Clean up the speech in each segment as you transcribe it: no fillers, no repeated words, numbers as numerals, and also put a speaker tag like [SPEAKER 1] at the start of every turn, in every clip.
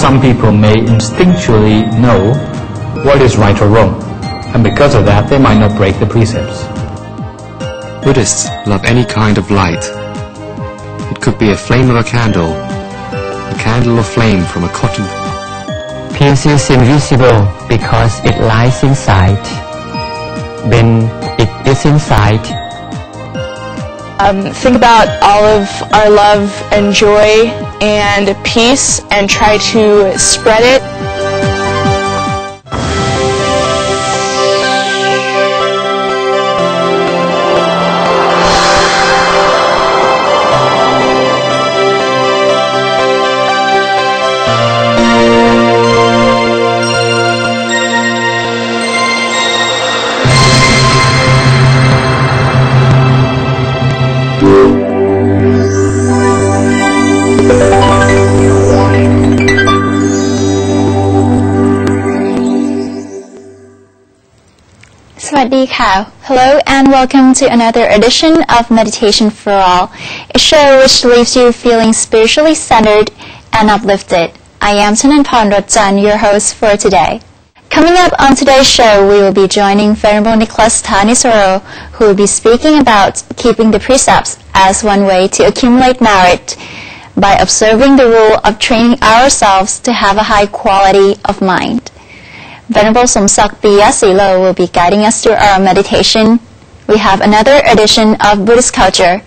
[SPEAKER 1] some people may instinctually know what is right or wrong, and because of that they might not break the precepts.
[SPEAKER 2] Buddhists love any kind of light. It could be a flame of a candle or flame from a cotton.
[SPEAKER 3] Peace is invisible because it lies inside. When it is inside,
[SPEAKER 4] think about all of our love and joy and peace and try to spread it.
[SPEAKER 5] Hello and welcome to another edition of Meditation for All, a show which leaves you feeling spiritually centered and uplifted. I am Chananpan Rotjan, your host for today. Coming up on today's show, we will be joining Venerable Nicholas Thanisaro, who will be speaking about keeping the precepts as one way to accumulate merit by observing the rule of training ourselves to have a high quality of mind. Venerable Somsak Piyasilo will be guiding us through our meditation. We have another edition of Buddhist Culture.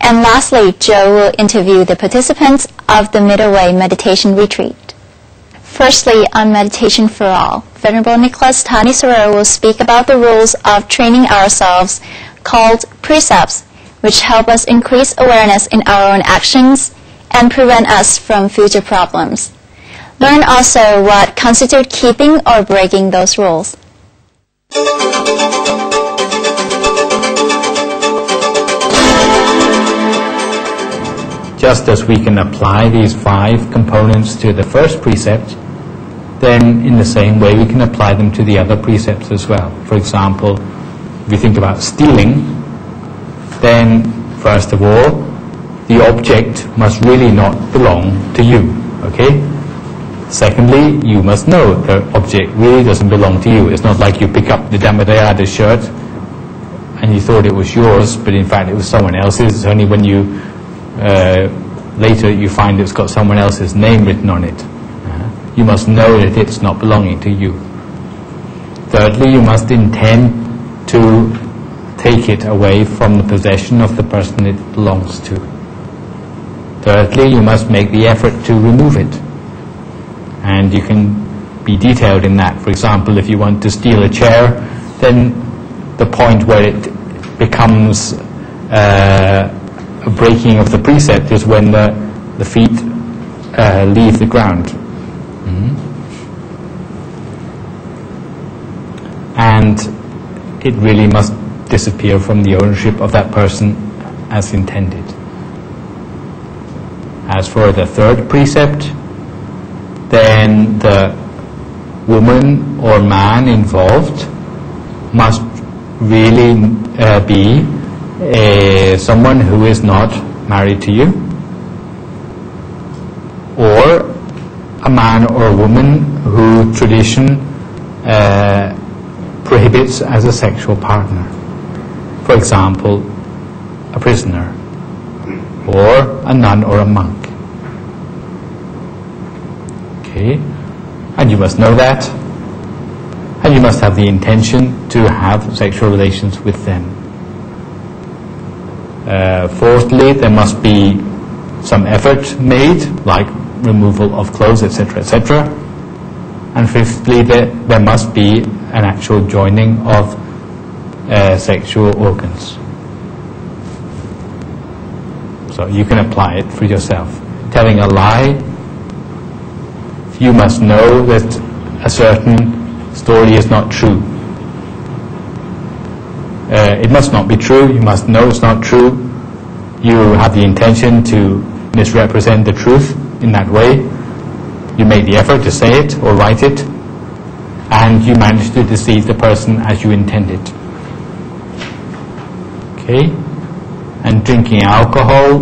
[SPEAKER 5] And lastly, Joe will interview the participants of the Middle Way Meditation Retreat. Firstly, on Meditation for All, Venerable Nicholas Thanisaro will speak about the rules of training ourselves called precepts, which help us increase awareness in our own actions and prevent us from future problems. Learn also what constitutes keeping or breaking those rules.
[SPEAKER 1] Just as we can apply these 5 components to the first precept, then in the same way we can apply them to the other precepts as well. For example, if you think about stealing, then first of all, the object must really not belong to you, okay? Secondly, you must know the object really doesn't belong to you. It's not like you pick up the Dhammadayada shirt and you thought it was yours, but in fact it was someone else's. It's only when you later you find it's got someone else's name written on it. You must know that it's not belonging to you. Thirdly, you must intend to take it away from the possession of the person it belongs to. Thirdly, you must make the effort to remove it. And you can be detailed in that. For example, if you want to steal a chair, then the point where it becomes a breaking of the precept is when the feet leave the ground. And it really must disappear from the ownership of that person as intended. As for the third precept, then the woman or man involved must really be someone who is not married to you, or a man or a woman who tradition prohibits as a sexual partner. For example, a prisoner, or a nun or a monk. Okay? And you must know that, and you must have the intention to have sexual relations with them. Fourthly, there must be some effort made, like removal of clothes, etc., etc. And fifthly, there must be an actual joining of sexual organs. So you can apply it for yourself. Telling a lie, you must know that a certain story is not true. It must not be true. You must know it's not true. You have the intention to misrepresent the truth in that way. You make the effort to say it or write it, and you manage to deceive the person as you intended. Okay? And drinking alcohol,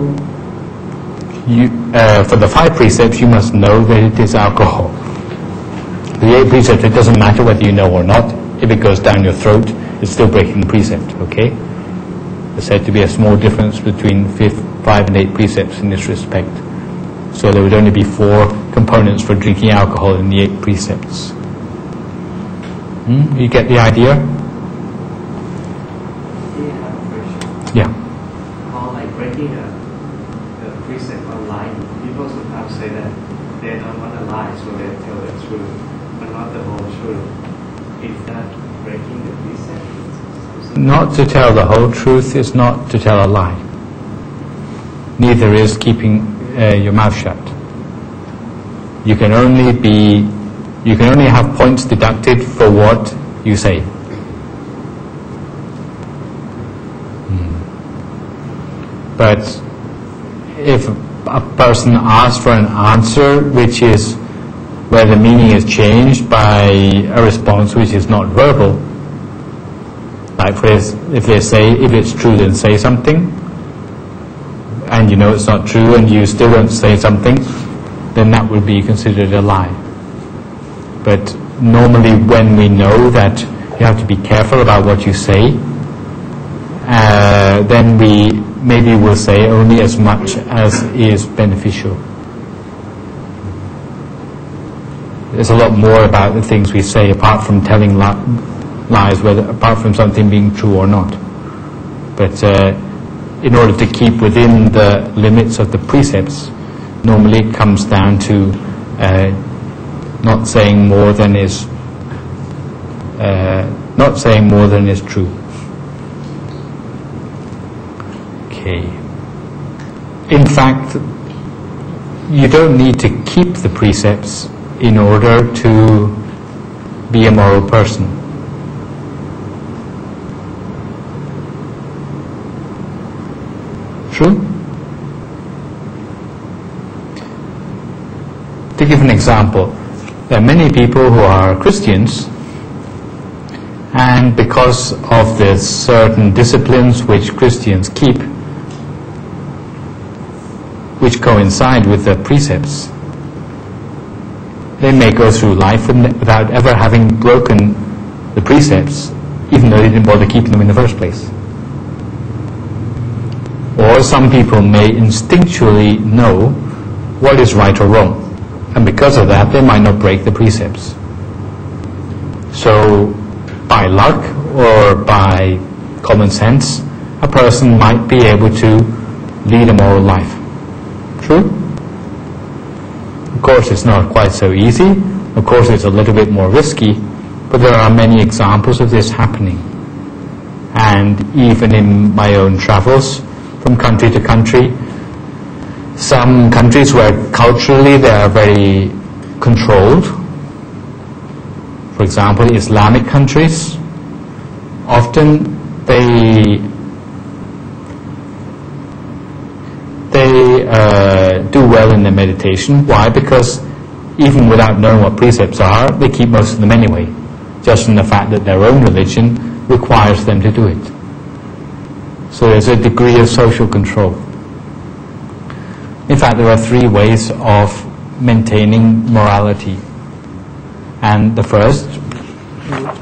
[SPEAKER 1] for the 5 precepts, you must know that it is alcohol. The 8 precepts, it doesn't matter whether you know or not. If it goes down your throat, it's still breaking the precept, okay? There's said to be a small difference between 5 and 8 precepts in this respect. So there would only be 4 components for drinking alcohol in the 8 precepts. You get the idea? Yeah.
[SPEAKER 6] Or like breaking a precept on lying. People sometimes say that they don't want to lie, so they tell the truth, but not the whole truth. Is that breaking the precept?
[SPEAKER 1] Not to tell the whole truth is not to tell a lie. Neither is keeping your mouth shut. You can only have points deducted for what you say. But if a person asks for an answer which is where the meaning is changed by a response which is not verbal, like if they say, if it's true then say something, and you know it's not true and you still don't say something, then that would be considered a lie. But normally when we know that you have to be careful about what you say, then we maybe will say only as much as is beneficial. There's a lot more about the things we say apart from telling lies, apart from something being true or not. But in order to keep within the limits of the precepts, normally it comes down to not saying more than is true. Okay. In fact, you don't need to keep the precepts in order to be a moral person. True? To give an example, there are many people who are Christians, and because of the certain disciplines which Christians keep, which coincide with the precepts, they may go through life without ever having broken the precepts, even though they didn't bother keeping them in the first place. Or some people may instinctually know what is right or wrong, and because of that they might not break the precepts. So by luck or by common sense, a person might be able to lead a moral life. True? Of course it's not quite so easy, of course it's a little bit more risky, but there are many examples of this happening. And even in my own travels from country to country, some countries where culturally they are very controlled, for example Islamic countries, often they do well in their meditation. Why? Because even without knowing what precepts are, they keep most of them anyway, just from the fact that their own religion requires them to do it. So there's a degree of social control. In fact, there are 3 ways of maintaining morality. And the first,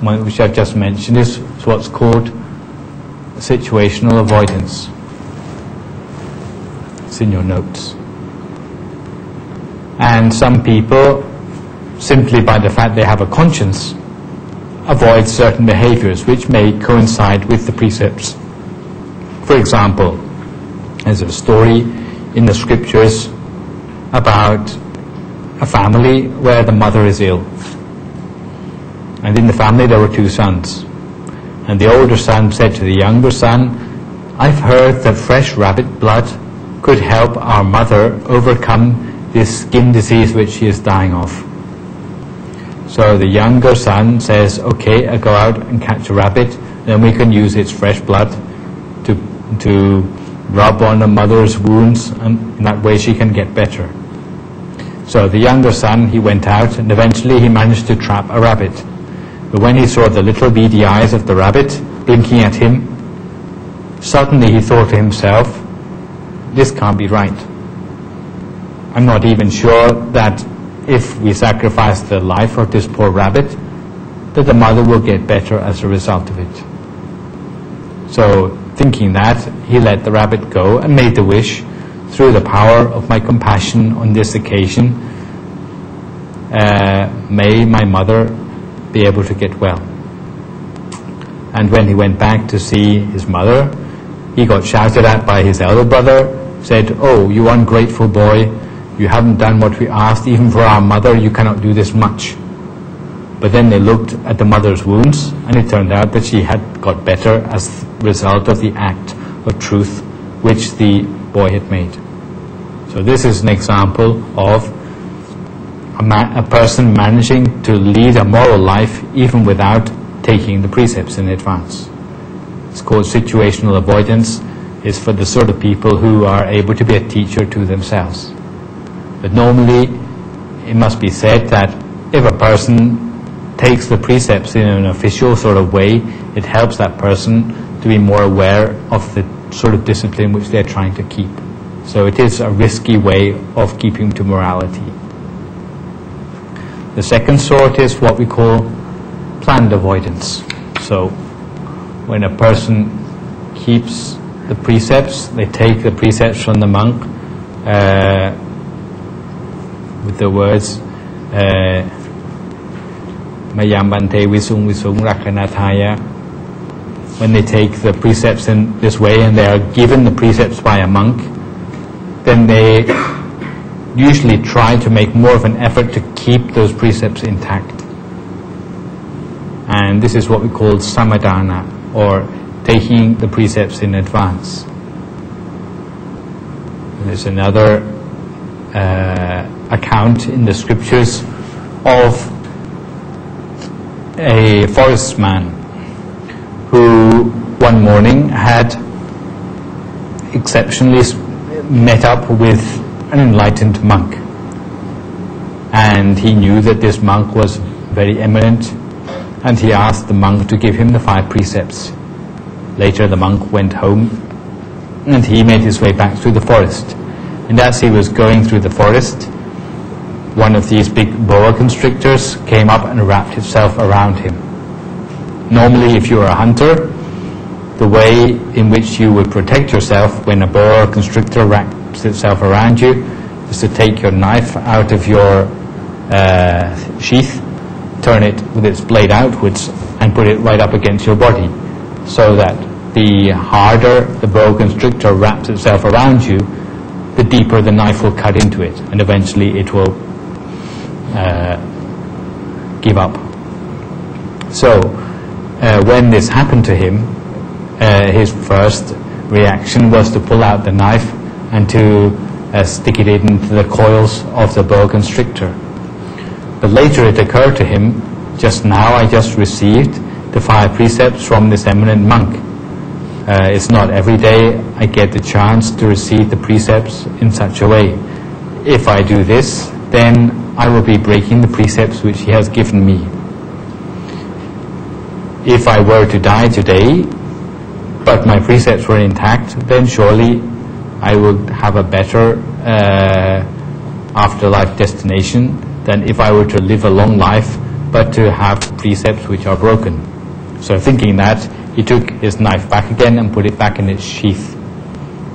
[SPEAKER 1] which I've just mentioned, is what's called situational avoidance. It's in your notes. And some people, simply by the fact they have a conscience, avoid certain behaviors which may coincide with the precepts. For example, there's a story in the scriptures about a family where the mother is ill. And in the family there were 2 sons. And the older son said to the younger son, "I've heard that fresh rabbit blood could help our mother overcome this skin disease which she is dying of." So the younger son says, "Okay, I'll go out and catch a rabbit, then we can use its fresh blood to rub on the mother's wounds, and in that way she can get better." So the younger son, he went out and eventually he managed to trap a rabbit. But when he saw the little beady eyes of the rabbit blinking at him, suddenly he thought to himself, "This can't be right." I'm not even sure that if we sacrifice the life of this poor rabbit, that the mother will get better as a result of it. So, thinking that, he let the rabbit go and made the wish, through the power of my compassion on this occasion, may my mother be able to get well. And when he went back to see his mother, he got shouted at by his elder brother, said, "Oh, you ungrateful boy, you haven't done what we asked, even for our mother you cannot do this much." But then they looked at the mother's wounds, and it turned out that she had got better as a result of the act of truth which the boy had made. So this is an example of a person managing to lead a moral life even without taking the precepts in advance. It's called situational avoidance. It's for the sort of people who are able to be a teacher to themselves. But normally it must be said that if a person takes the precepts in an official sort of way, it helps that person to be more aware of the sort of discipline which they're trying to keep. So it is a risky way of keeping to morality. The second sort is what we call planned avoidance. So when a person keeps the precepts, they take the precepts from the monk with the words Mayam Bante Visung Visung Rakanathaya. When they take the precepts in this way and they are given the precepts by a monk, then they usually try to make more of an effort to keep those precepts intact. And this is what we call samadhana, or taking the precepts in advance. There's another account in the scriptures of a forest man who one morning had exceptionally met up with an enlightened monk, and he knew that this monk was very eminent, and he asked the monk to give him the 5 precepts. Later the monk went home and he made his way back through the forest, and as he was going through the forest, one of these big boa constrictors came up and wrapped itself around him. Normally, if you are a hunter, the way in which you would protect yourself when a boa constrictor wraps itself around you is to take your knife out of your sheath, turn it with its blade outwards, and put it right up against your body, so that the harder the boa constrictor wraps itself around you, the deeper the knife will cut into it, and eventually it will give up. So when this happened to him, his first reaction was to pull out the knife and to stick it into the coils of the boa constrictor. But later it occurred to him, just now I just received the 5 precepts from this eminent monk. It's not every day I get the chance to receive the precepts in such a way. If I do this, then I will be breaking the precepts which he has given me. If I were to die today, but my precepts were intact, then surely I would have a better afterlife destination than if I were to live a long life but to have precepts which are broken. So thinking that, he took his knife back again and put it back in its sheath.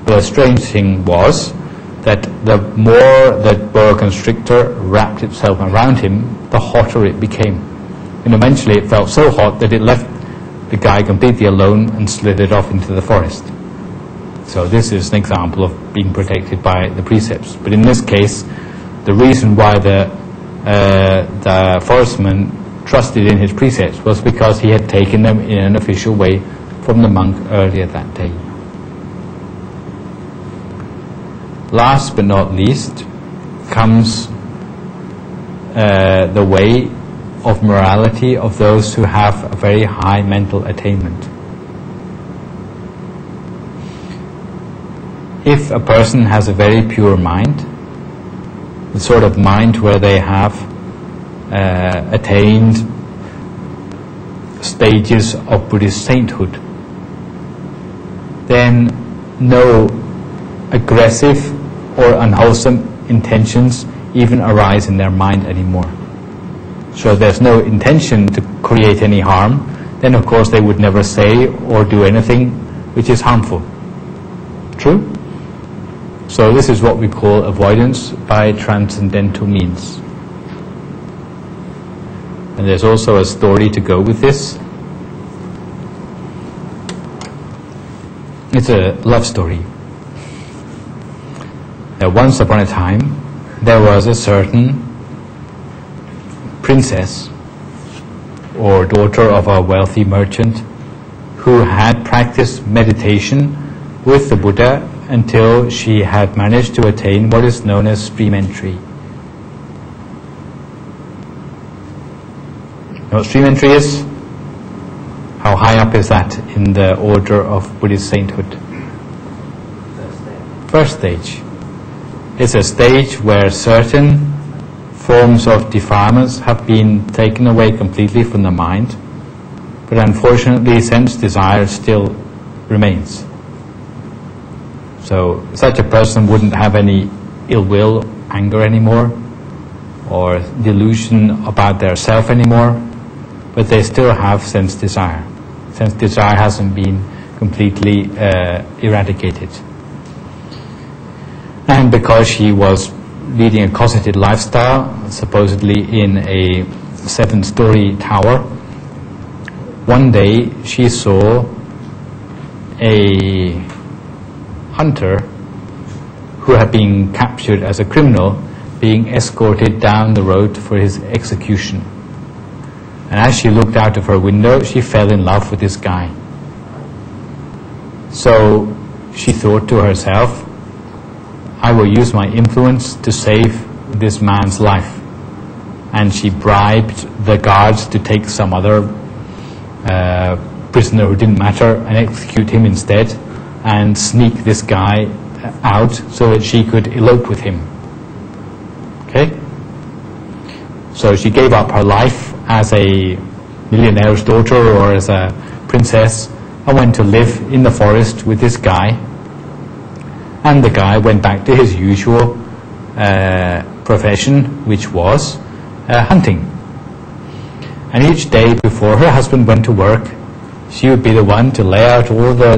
[SPEAKER 1] But the strange thing was that the more that boa constrictor wrapped itself around him, the hotter it became. And eventually it felt so hot that it left the guy completely alone and slithered off into the forest. So this is an example of being protected by the precepts. But in this case, the reason why the forestman trusted in his precepts was because he had taken them in an official way from the monk earlier that day. Last but not least comes the way of morality of those who have a very high mental attainment. If a person has a very pure mind, the sort of mind where they have attained stages of Buddhist sainthood, then no aggressive or unwholesome intentions even arise in their mind anymore. So there's no intention to create any harm, then of course they would never say or do anything which is harmful. True? So this is what we call avoidance by transcendental means. And there's also a story to go with this. It's a love story. Once upon a time, there was a certain princess or daughter of a wealthy merchant who had practiced meditation with the Buddha until she had managed to attain what is known as stream entry. Know what stream entry is? How high up is that in the order of Buddhist sainthood? First stage. It's a stage where certain forms of defilements have been taken away completely from the mind, but unfortunately sense desire still remains. So such a person wouldn't have any ill will, anger anymore, or delusion about their self anymore, but they still have sense desire. Sense desire hasn't been completely eradicated. And because she was leading a cosseted lifestyle, supposedly in a 7-story tower, one day she saw a hunter who had been captured as a criminal being escorted down the road for his execution. And as she looked out of her window, she fell in love with this guy. So she thought to herself, I will use my influence to save this man's life. And she bribed the guards to take some other prisoner who didn't matter and execute him instead, and sneak this guy out so that she could elope with him. Okay? So she gave up her life as a millionaire's daughter or as a princess and went to live in the forest with this guy. And the guy went back to his usual profession, which was hunting. And each day before her husband went to work, she would be the one to lay out all the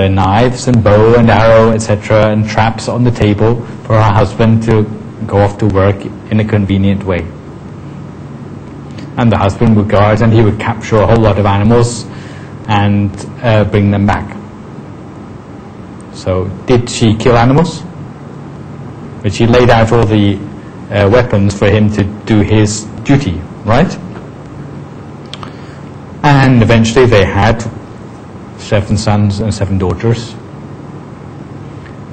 [SPEAKER 1] knives and bow and arrow, etc., and traps on the table for her husband to go off to work in a convenient way. And the husband would go out and he would capture a whole lot of animals and bring them back. So did she kill animals? But she laid out all the weapons for him to do his duty, right? And eventually they had 7 sons and 7 daughters.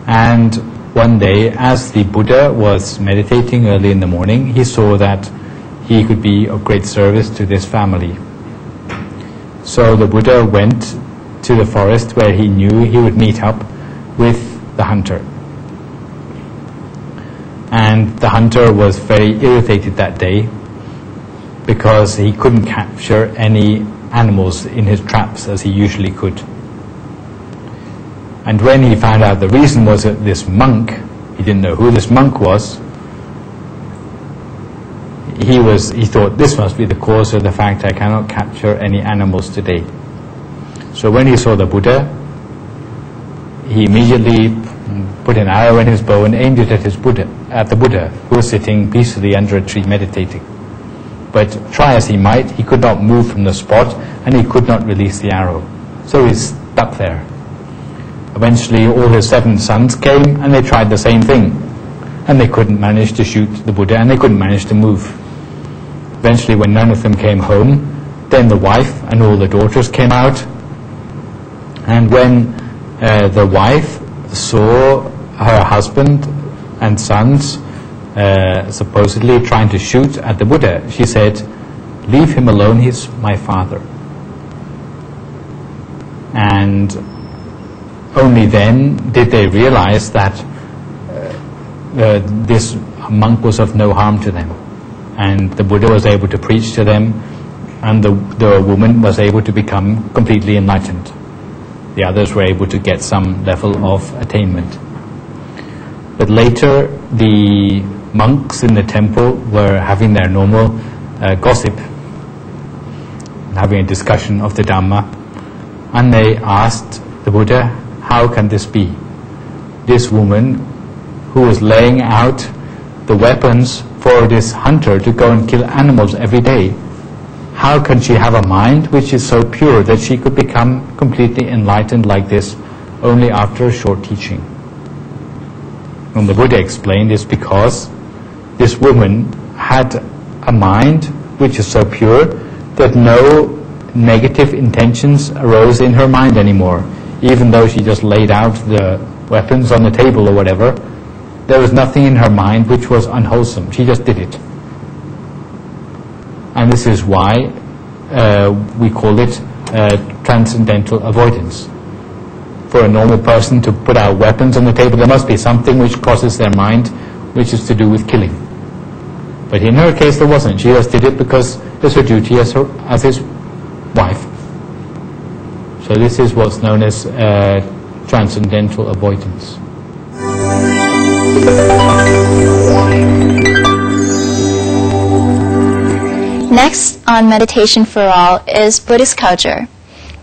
[SPEAKER 1] And one day, as the Buddha was meditating early in the morning, he saw that he could be of great service to this family. So the Buddha went to the forest where he knew he would meet up with the hunter. And the hunter was very irritated that day because he couldn't capture any animals in his traps as he usually could. And when he found out the reason was that this monk, he didn't know who this monk was, he thought this must be the cause of the fact I cannot capture any animals today. So when he saw the Buddha, he immediately put an arrow in his bow and aimed it at the Buddha, who was sitting peacefully under a tree meditating. But try as he might, he could not move from the spot and he could not release the arrow. So he's stuck there. Eventually all his 7 sons came and they tried the same thing. And they couldn't manage to shoot the Buddha and they couldn't manage to move. Eventually when none of them came home, then the wife and all the daughters came out. And when the wife saw her husband and sons supposedly trying to shoot at the Buddha, she said, "Leave him alone, he's my father." And only then did they realize that this monk was of no harm to them. And the Buddha was able to preach to them, and the woman was able to become completely enlightened. The others were able to get some level of attainment. But later, the monks in the temple were having their normal gossip, having a discussion of the Dhamma, and they asked the Buddha, how can this be? This woman who was laying out the weapons for this hunter to go and kill animals every day, how can she have a mind which is so pure that she could become completely enlightened like this only after a short teaching? And the Buddha explained it's because this woman had a mind which is so pure that no negative intentions arose in her mind anymore. Even though she just laid out the weapons on the table or whatever, there was nothing in her mind which was unwholesome. She just did it. And this is why we call it transcendental avoidance. For a normal person to put out weapons on the table, there must be something which crosses their mind which is to do with killing. But in her case there wasn't. She just did it because it's her duty as his wife. So this is what's known as transcendental avoidance.
[SPEAKER 5] Next on Meditation for All is Buddhist culture.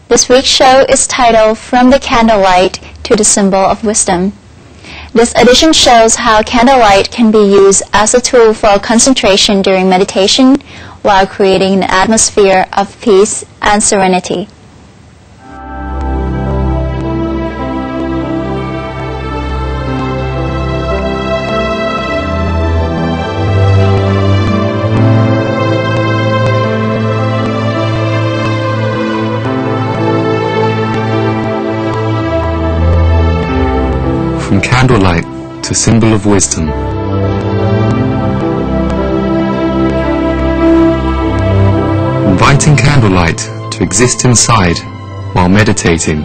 [SPEAKER 5] This week's show is titled From the Candlelight to the Symbol of Wisdom. This edition shows how candlelight can be used as a tool for concentration during meditation while creating an atmosphere of peace and serenity.
[SPEAKER 2] From candlelight to symbol of wisdom. Inviting candlelight to exist inside while meditating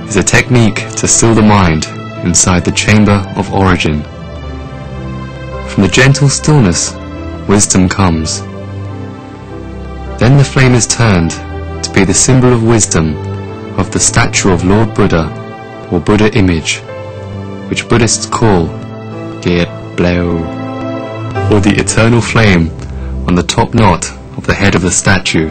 [SPEAKER 2] is a technique to still the mind inside the chamber of origin. From the gentle stillness, wisdom comes. Then the flame is turned to be the symbol of wisdom of the statue of Lord Buddha or Buddha image, which Buddhists call Gyet Bleo, or the eternal flame on the top knot of the head of the statue.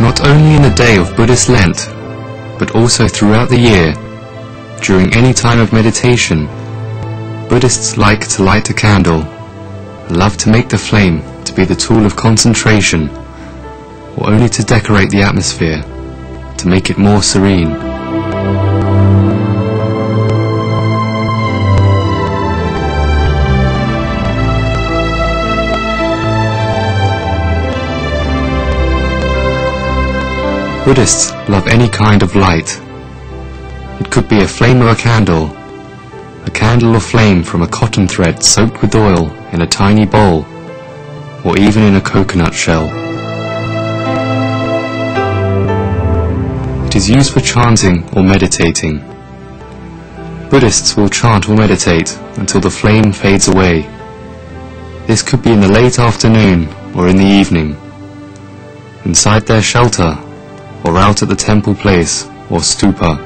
[SPEAKER 2] Not only in the day of Buddhist Lent, but also throughout the year, during any time of meditation, Buddhists like to light a candle and love to make the flame to be the tool of concentration, or only to decorate the atmosphere, to make it more serene. Buddhists love any kind of light. It could be a flame of a candle or flame from a cotton thread soaked with oil in a tiny bowl, or even in a coconut shell. It is used for chanting or meditating. Buddhists will chant or meditate until the flame fades away. This could be in the late afternoon or in the evening, inside their shelter, or out at the temple place or stupa.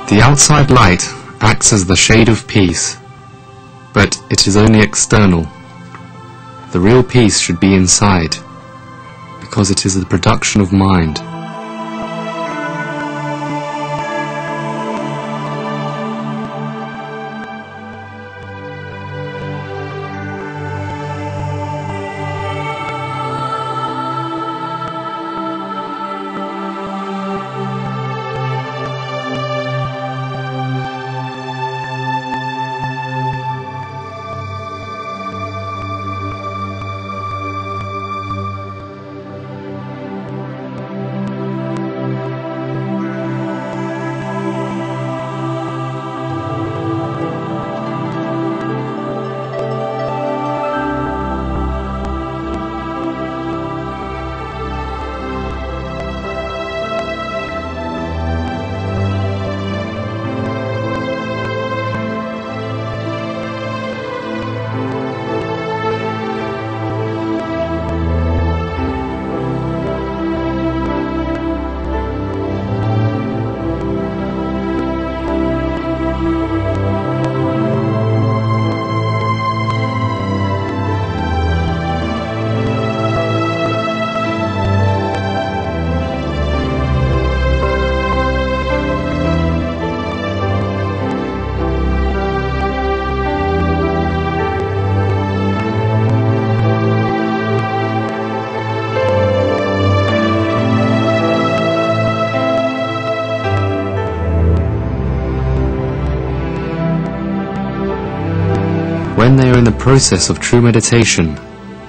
[SPEAKER 2] The outside light acts as the shade of peace, but it is only external. The real peace should be inside, because it is the production of mind. when they are in the process of true meditation,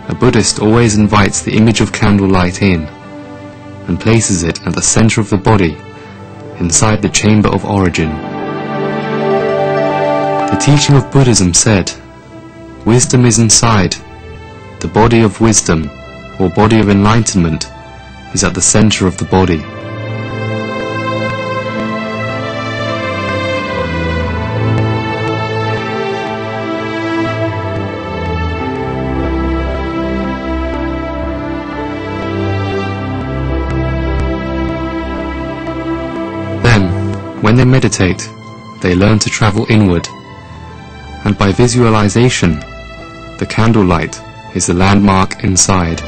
[SPEAKER 2] a Buddhist always invites the image of candlelight in and places it at the center of the body, inside the chamber of origin. The teaching of Buddhism said, wisdom is inside, the body of wisdom, or body of enlightenment, is at the center of the body. When they meditate, they learn to travel inward, and by visualization, the candlelight is the landmark inside.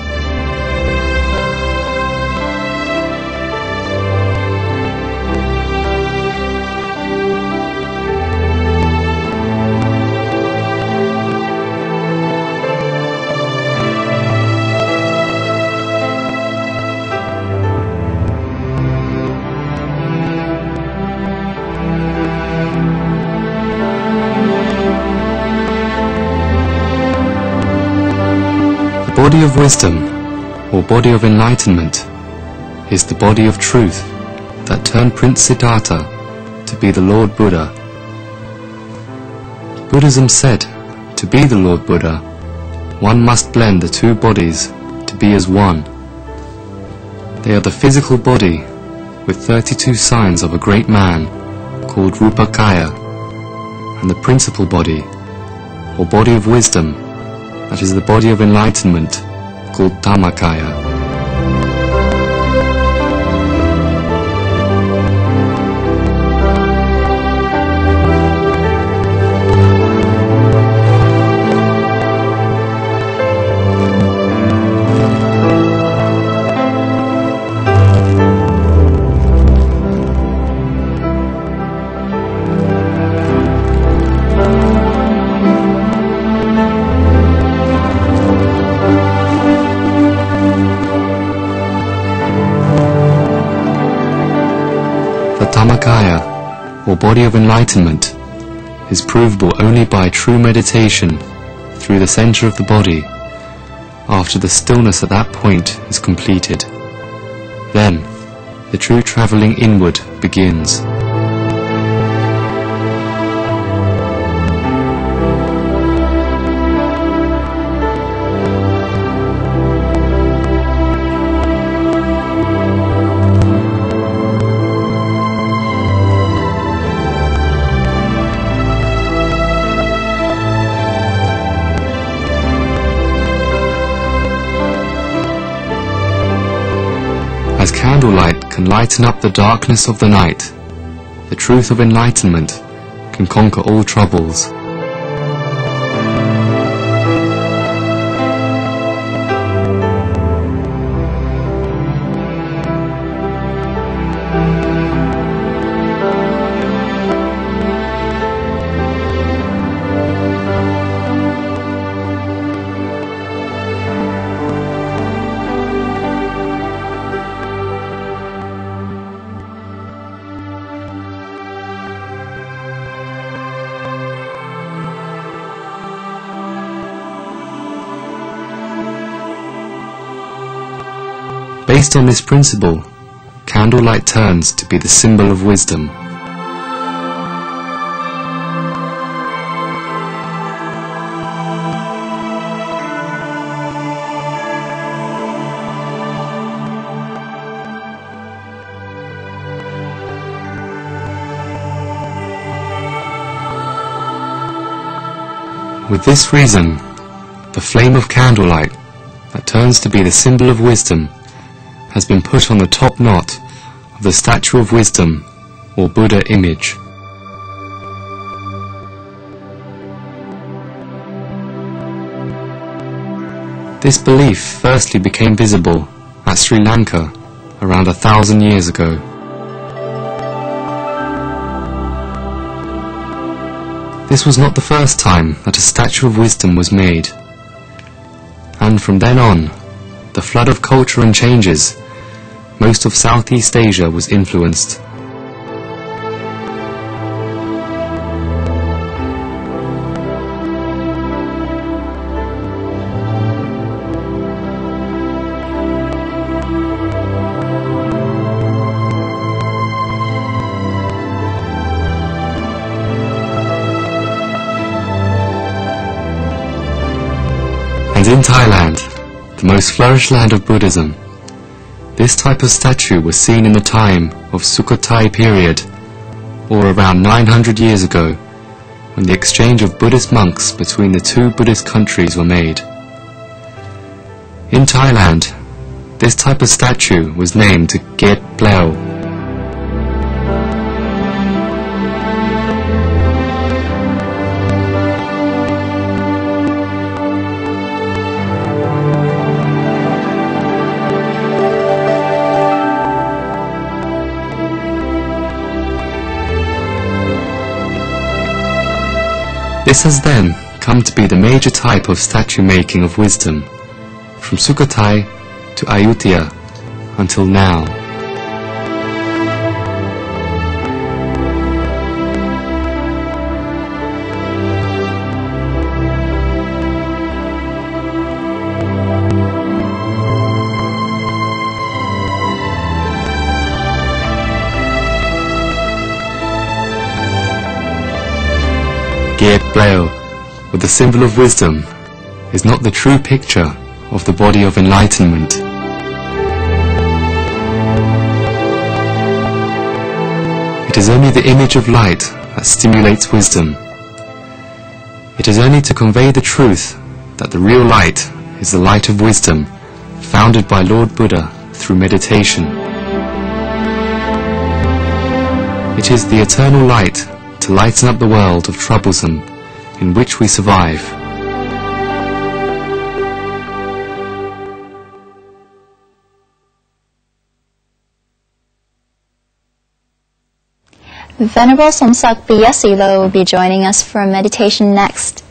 [SPEAKER 2] The body of wisdom, or body of enlightenment, is the body of truth that turned Prince Siddhartha to be the Lord Buddha. Buddhism said, to be the Lord Buddha, one must blend the two bodies to be as one. They are the physical body with 32 signs of a great man called Rupakaya, and the principal body, or body of wisdom, that is the body of enlightenment, called Dhammakaya. Dhammakaya, or body of enlightenment, is provable only by true meditation through the center of the body, after the stillness at that point is completed. Then, the true traveling inward begins. As candlelight can lighten up the darkness of the night, the truth of enlightenment can conquer all troubles. Based on this principle, candlelight turns to be the symbol of wisdom. With this reason, the flame of candlelight that turns to be the symbol of wisdom has been put on the top knot of the statue of wisdom or Buddha image. This belief firstly became visible at Sri Lanka around 1,000 years ago. This was not the first time that a statue of wisdom was made, and from then on, the flood of culture and changes, most of Southeast Asia was influenced. In Thailand, the most flourished land of Buddhism, this type of statue was seen in the time of Sukhothai period, or around 900 years ago, when the exchange of Buddhist monks between the two Buddhist countries were made. In Thailand, this type of statue was named Get Pleo. This has then come to be the major type of statue making of wisdom, from Sukhothai to Ayutthaya until now. Get Pleo, with the symbol of wisdom, is not the true picture of the body of enlightenment. It is only the image of light that stimulates wisdom. It is only to convey the truth that the real light is the light of wisdom founded by Lord Buddha through meditation. It is the eternal light to lighten up the world of troublesome in which we survive.
[SPEAKER 5] Venerable Somsak Piyasilo will be joining us for meditation next.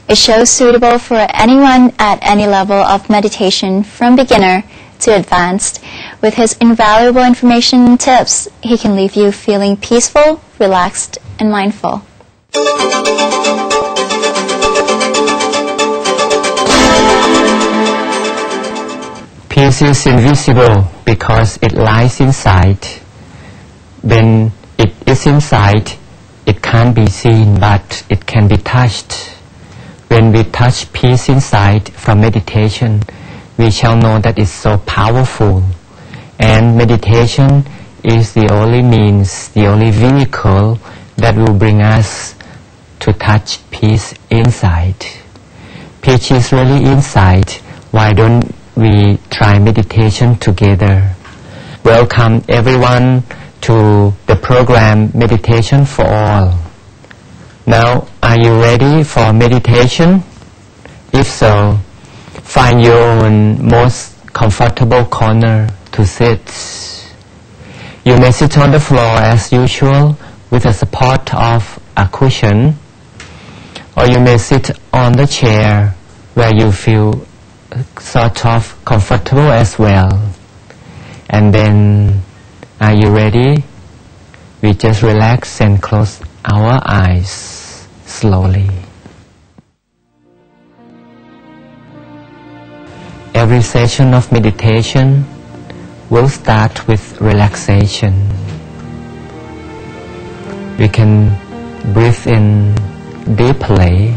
[SPEAKER 5] A show suitable for anyone at any level of meditation, from beginner to advanced. With his invaluable information and tips, he can leave you feeling peaceful, relaxed, and mindful.
[SPEAKER 3] Peace is invisible because it lies inside. When it is inside, it can't be seen, but it can be touched. When we touch peace inside from meditation, we shall know that it's so powerful. And meditation is the only means, the only vehicle that will bring us to touch peace inside. Peace is really inside. Why don't we try meditation together? Welcome everyone to the program Meditation for All. Now, are you ready for meditation? If so, find your own most comfortable corner to sit. You may sit on the floor as usual with the support of a cushion, or you may sit on the chair where you feel sort of comfortable as well. And then, are you ready? We just relax and close our eyes slowly. Every session of meditation will start with relaxation. We can breathe in deeply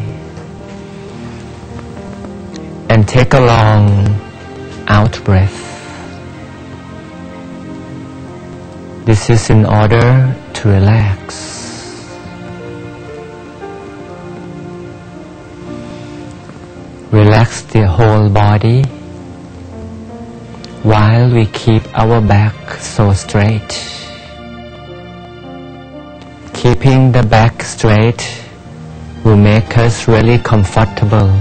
[SPEAKER 3] and take a long out breath. This is in order to relax. Relax the whole body while we keep our back so straight. Keeping the back straight will make us really comfortable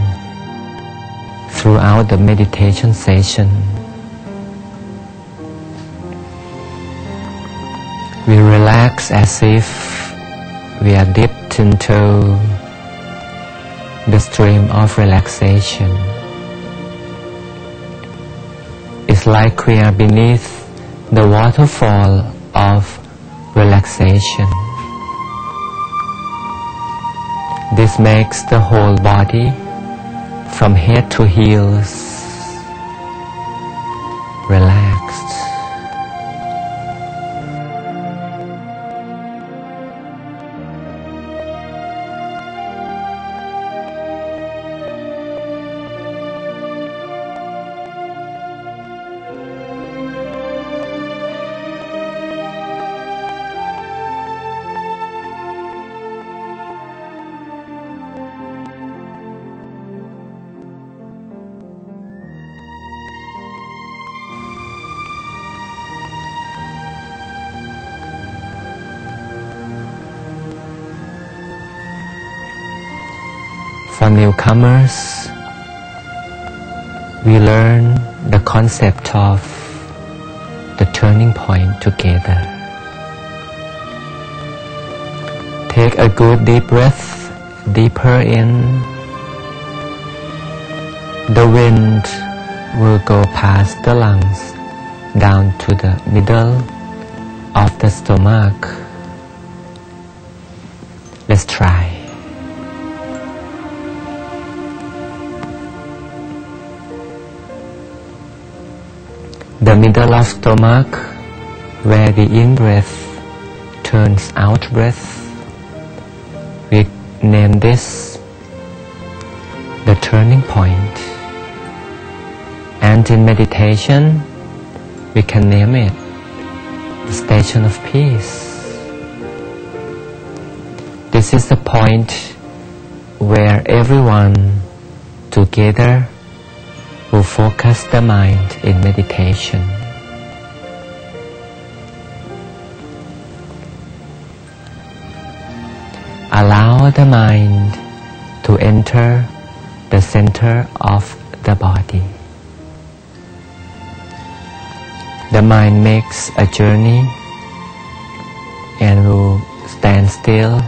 [SPEAKER 3] throughout the meditation session. We relax as if we are dipped into the stream of relaxation. It's like we are beneath the waterfall of relaxation. This makes the whole body, from head to heels, relaxed. For newcomers, we learn the concept of the turning point together. Take a good deep breath, deeper in. The wind will go past the lungs down to the middle of the stomach. Let's try. The middle of stomach, where the in-breath turns out-breath, we name this the turning point. And in meditation, we can name it the station of peace. This is the point where everyone together will focus the mind in meditation. Allow the mind to enter the center of the body. The mind makes a journey and will stand still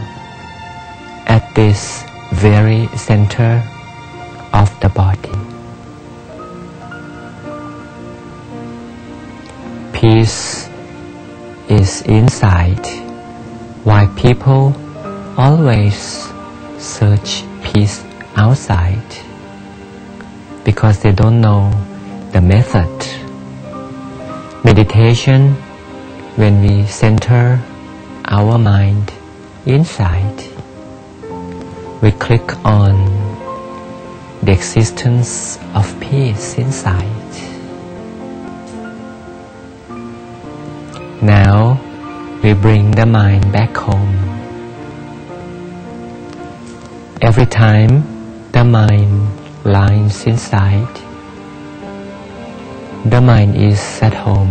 [SPEAKER 3] at this very center of the body. Peace is inside, while people always search peace outside because they don't know the method. Meditation, when we center our mind inside, we click on the existence of peace inside. Now we bring the mind back home. Every time the mind lies inside, the mind is at home.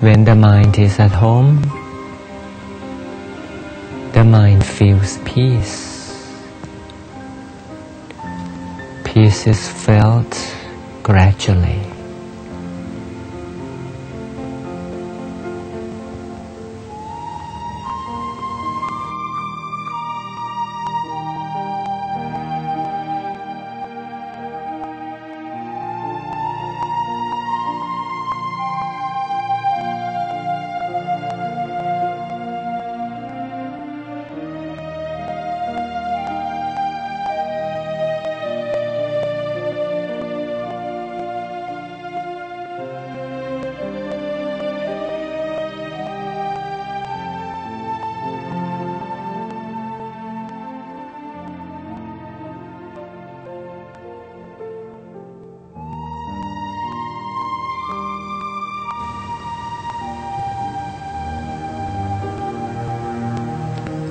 [SPEAKER 3] When the mind is at home, the mind feels peace. Peace is felt gradually.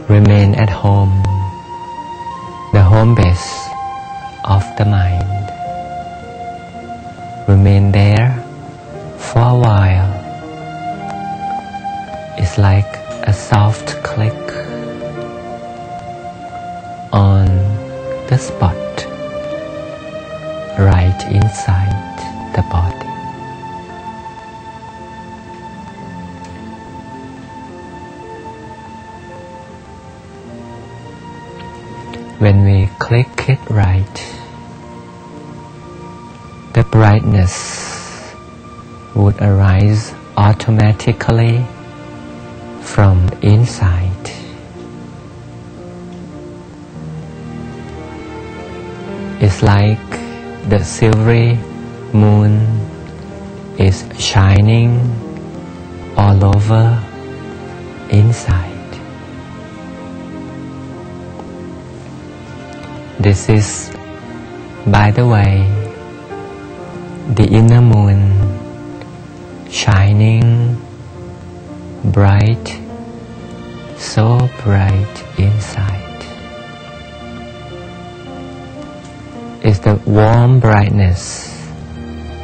[SPEAKER 3] Remain at home, the home base of the mind. Remain there for a while. It's like a soft click on the spot right inside the body. When we click it right, the brightness would arise automatically from inside. It's like the silvery moon is shining all over inside. This is, by the way, the inner moon shining bright, so bright inside. It's the warm brightness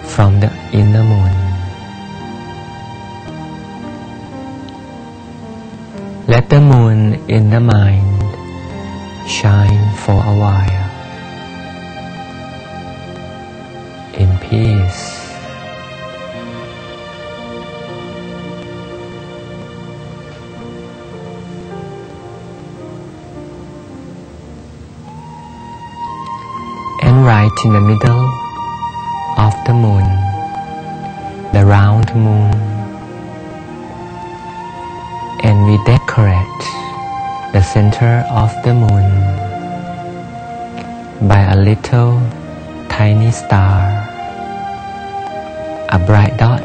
[SPEAKER 3] from the inner moon. Let the moon in the mind shine for a while in peace. And right in the middle of the moon, the round moon, and we decorate the center of the moon by a little tiny star, a bright dot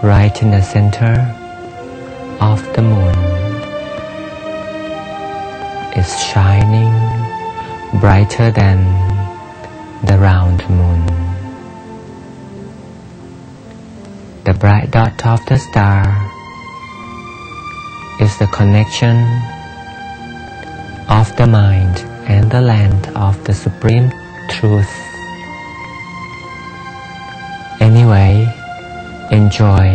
[SPEAKER 3] right in the center of the moon is shining brighter than the round moon. The bright dot of the star is the connection of the mind and the land of the Supreme Truth. Anyway, enjoy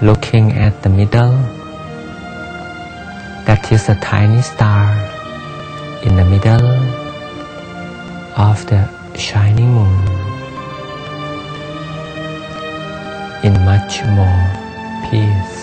[SPEAKER 3] looking at the middle. That is a tiny star in the middle of the shining moon, in much more peace.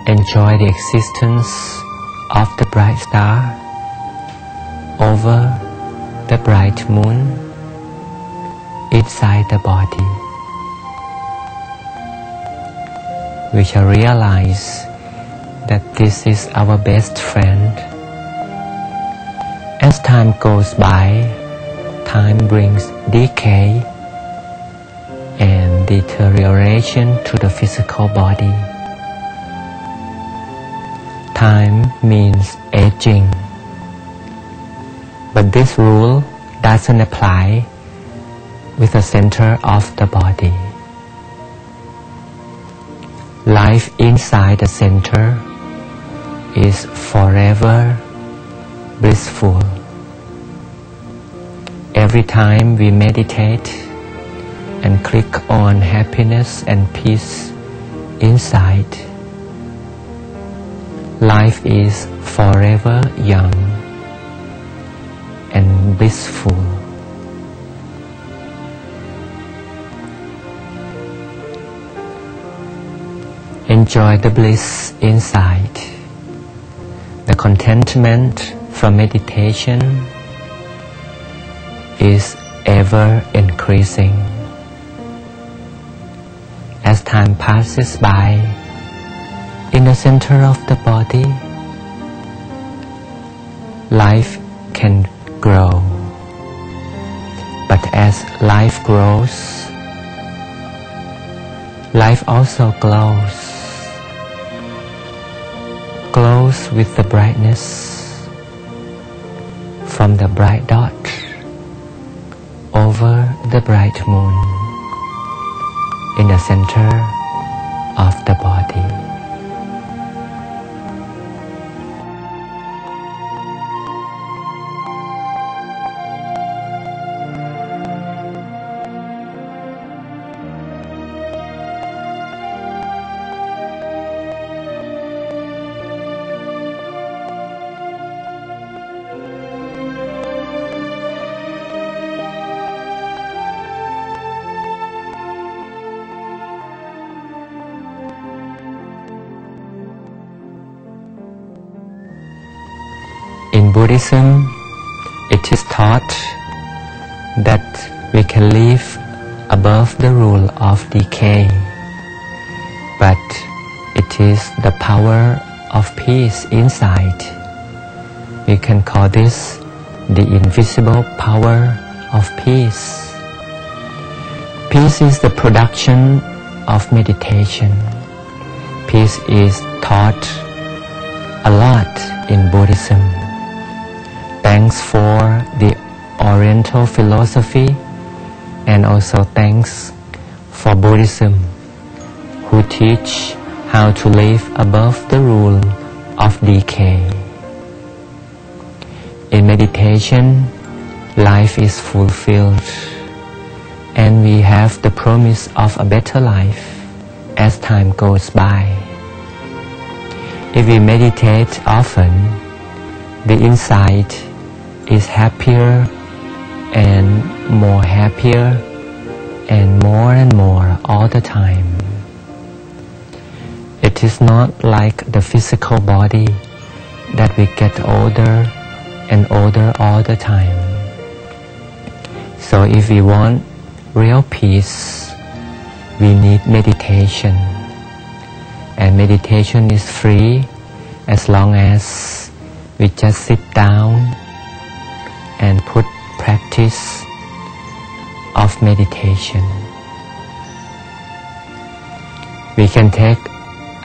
[SPEAKER 3] Enjoy the existence of the bright star over the bright moon inside the body. We shall realize that this is our best friend. As time goes by, time brings decay and deterioration to the physical body. time means aging. But this rule doesn't apply with the center of the body. Life inside the center is forever blissful. Every time we meditate and click on happiness and peace inside, life is forever young and blissful. Enjoy the bliss inside. The contentment from meditation is ever increasing. As time passes by, in the center of the body, life can grow. But as life grows, life also glows with the brightness from the bright dot over the bright moon in the center of the body. In Buddhism, it is taught that we can live above the rule of decay, but it is the power of peace inside. We can call this the invisible power of peace. Peace is the production of meditation. Peace is taught a lot in Buddhism. Thanks for the Oriental philosophy, and also thanks for Buddhism, who teach how to live above the rule of decay. In meditation, life is fulfilled, and we have the promise of a better life as time goes by. If we meditate often, the inside is happier and more and more all the time. It is not like the physical body that we get older and older all the time. So if we want real peace, we need meditation. And meditation is free as long as we just sit down and put practice of meditation. We can take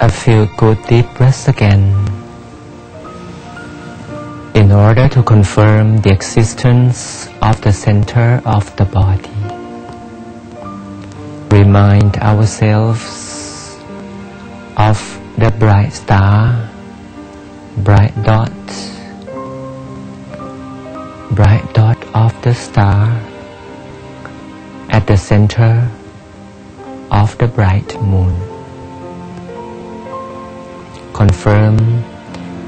[SPEAKER 3] a few good deep breaths again in order to confirm the existence of the center of the body. Remind ourselves of the bright star, bright dot of the star at the center of the bright moon. Confirm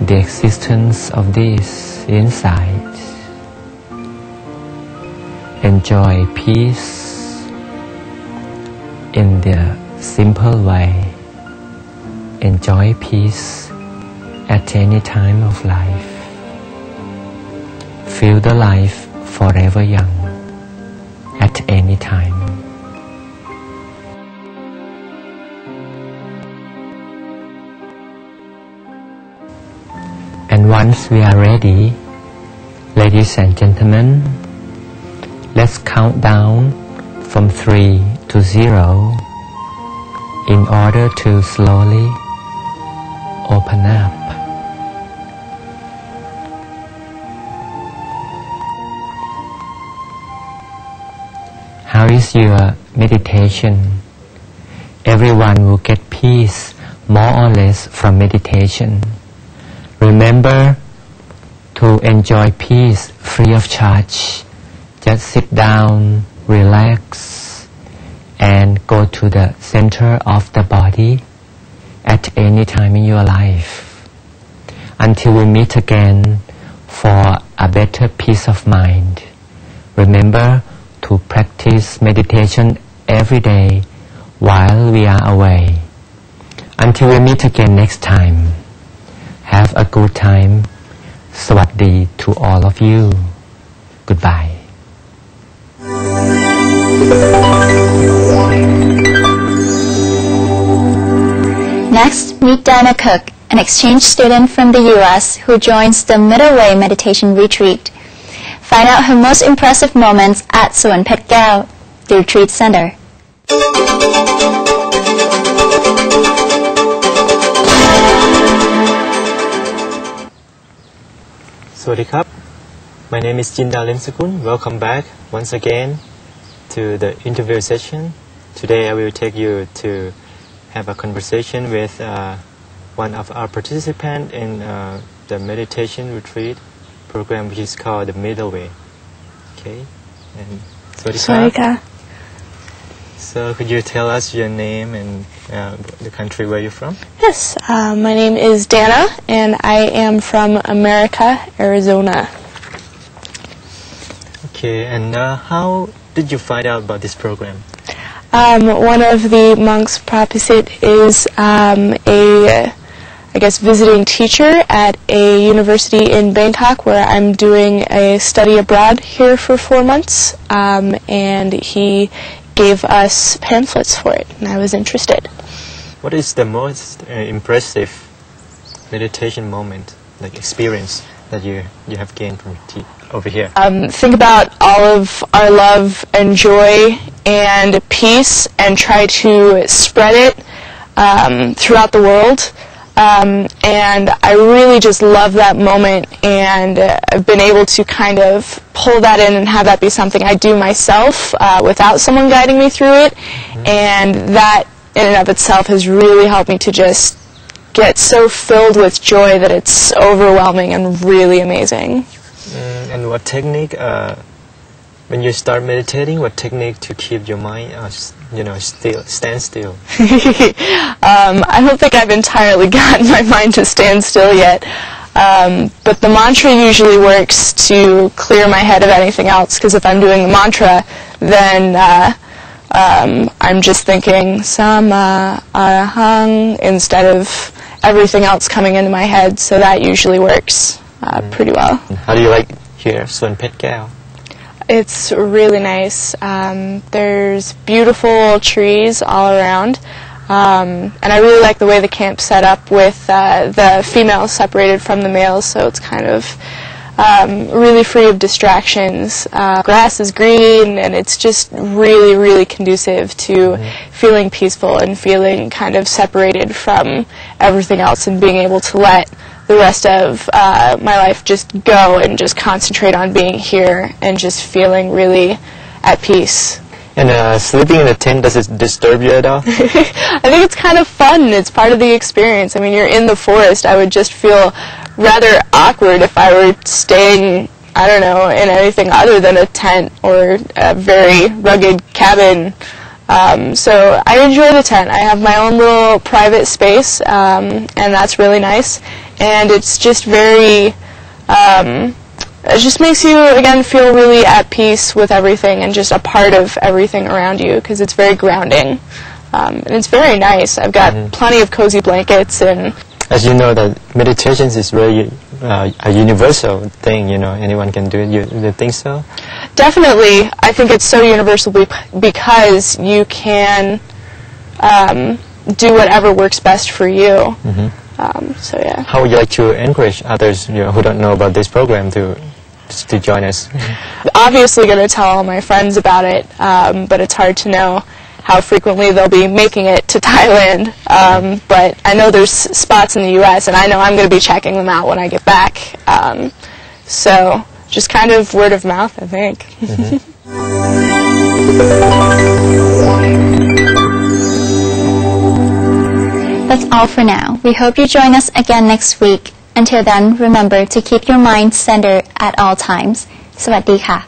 [SPEAKER 3] the existence of this inside. Enjoy peace in the simple way. Enjoy peace at any time of life. Feel the life forever young at any time. And once we are ready, ladies and gentlemen, let's count down from 3 to 0 in order to slowly open up. What is your meditation? Everyone will get peace more or less from meditation. Remember to enjoy peace free of charge. Just sit down, relax, and go to the center of the body at any time in your life. Until we meet again for a better peace of mind. Remember to practice meditation every day while we are away. Until we meet again next time, have a good time. สวัสดี to all of you. Goodbye.
[SPEAKER 5] Next, meet Dana Cook, an exchange student from the U.S. who joins the Middle Way Meditation Retreat. Find out her most impressive moments at Suan Phet Kao, the retreat center.
[SPEAKER 7] Sawadee. My name is Jinda Limsakun. Welcome back once again to the interview session. Today I will take you to have a conversation with one of our participants in the meditation retreat program, which is called the Middle Way. Okay, and Sawadee. So could you tell us your name and the country where you're from?
[SPEAKER 4] Yes, my name is Dana, and I am from America, Arizona.
[SPEAKER 7] Okay, and how did you find out about this program?
[SPEAKER 4] One of the monks, Prapisit, is I guess, visiting teacher at a university in Bangkok where I'm doing a study abroad here for 4 months, and he gave us pamphlets for it, and I was interested.
[SPEAKER 7] What is the most impressive meditation moment, like experience, that you have gained from over here?
[SPEAKER 4] Think about all of our love and joy and peace and try to spread it throughout the world. And I really just love that moment, and I've been able to kind of pull that in and have that be something I do myself without someone guiding me through it, and that in and of itself has really helped me to just get so filled with joy that it's overwhelming and really amazing.
[SPEAKER 7] And what technique, when you start meditating, what technique to keep your mind, stand still?
[SPEAKER 4] I don't think I've entirely gotten my mind to stand still yet. But the mantra usually works to clear my head of anything else, because if I'm doing the mantra, then I'm just thinking Sama Arahang instead of everything else coming into my head, so that usually works pretty well.
[SPEAKER 7] How do you like here, Suan Phet Kao?
[SPEAKER 4] It's really nice. There's beautiful trees all around. And I really like the way the camp's set up with the females separated from the males, so it's kind of really free of distractions. Grass is green, and it's just really, really conducive to feeling peaceful and feeling kind of separated from everything else and being able to let the rest of my life just go and just concentrate on being here and just feeling really at peace.
[SPEAKER 7] And sleeping in a tent, does it disturb you at all?
[SPEAKER 4] I think it's kind of fun. It's part of the experience. I mean, you're in the forest. I would just feel rather awkward if I were staying, I don't know, in anything other than a tent or a very rugged cabin. So I enjoy the tent. I have my own little private space, and that's really nice. And it's just very, it just makes you, again, feel really at peace with everything and just a part of everything around you, because it's very grounding. And it's very nice. I've got plenty of cozy blankets. And
[SPEAKER 7] as you know, that meditation is really a universal thing, anyone can do it. You think so?
[SPEAKER 4] Definitely. I think it's so universal because you can do whatever works best for you. So yeah.
[SPEAKER 7] How would you like to encourage others who don't know about this program to join us?
[SPEAKER 4] Obviously going to tell all my friends about it, but it's hard to know how frequently they'll be making it to Thailand. But I know there's spots in the U.S., and I know I'm going to be checking them out when I get back. So just kind of word of mouth, I think.
[SPEAKER 5] That's all for now. We hope you join us again next week. Until then, remember to keep your mind centered at all times. สวัสดีค่ะ